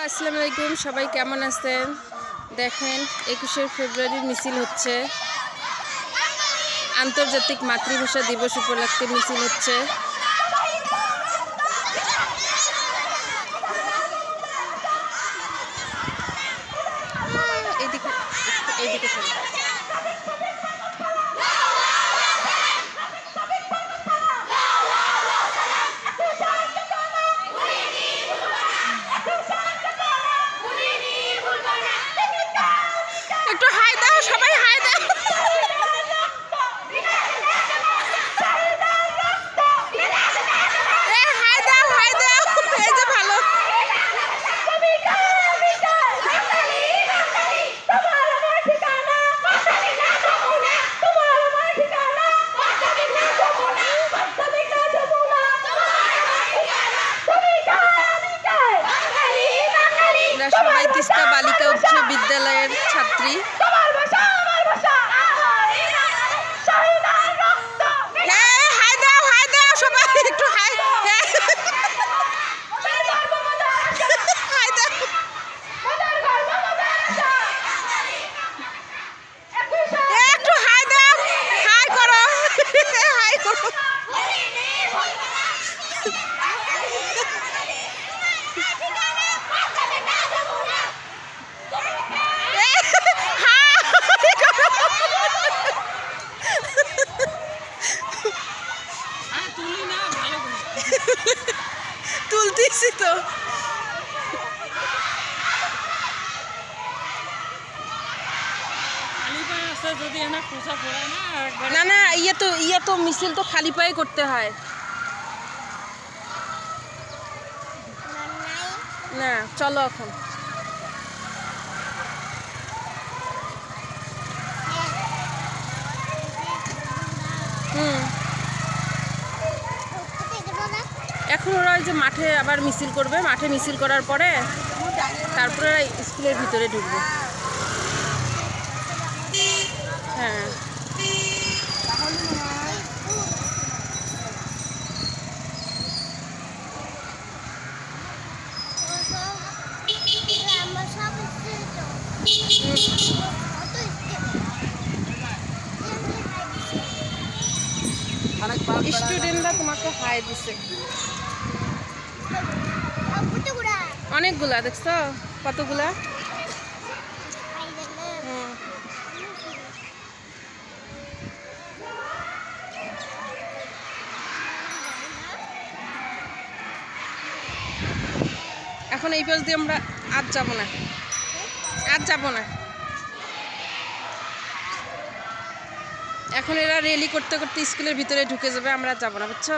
আসসালামু আলাইকুম, সবাই কেমন আছেন? দেখেন 21শে ফেব্রুয়ারির মিছিল হচ্ছে, আন্তর্জাতিক মাতৃভাষা দিবস উপলক্ষে মিছিল হচ্ছে। এইদিকে এইদিকে একটু হাই দাও, সবাই হাই দাও। হাই দাও, হাই দাও, এই যে ভালো। সবাই তিস্তা বালিকা উচ্চ বিদ্যালয়ের ছাত্রী। তুলতেছি তো। না না, ইয়ে তো মিছিল তো খালি পায়ে করতে হয় না। চলো এখন। এখন ওরা ওই যে মাঠে আবার মিছিল করবে, মাঠে মিছিল করার পরে তারপরে স্কুলের ভিতরে ঢুকবে। হ্যাঁ, স্টুডেন্টরা তোমাকে হাই দিছে অনেকগুলা, দেখছো কতগুলা। এখন এই পাশ দিয়ে আমরা আজ যাব না, এখন এরা রেলি করতে করতে স্কুলের ভিতরে ঢুকে যাবে, আমরা যাব না, বুঝছো।